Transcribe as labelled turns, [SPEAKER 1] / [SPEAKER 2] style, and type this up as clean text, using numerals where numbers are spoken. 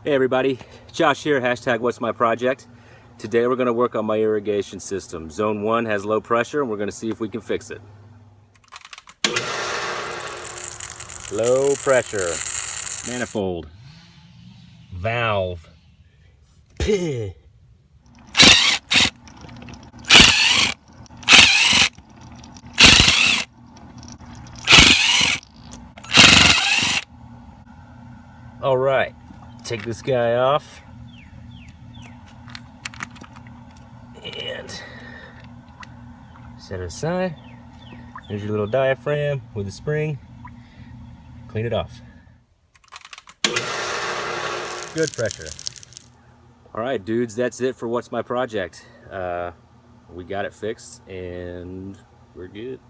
[SPEAKER 1] Hey everybody, Josh here, hashtag what's my project. Today we're going to work on my irrigation system. Zone 1 has low pressure and we're going to see if we can fix it. Low pressure, manifold, valve, P. All right, take this guy off and set it aside. There's your little diaphragm with a spring. Clean it off. Good pressure. All right, dudes, that's it for what's my project. We got it fixed and we're good.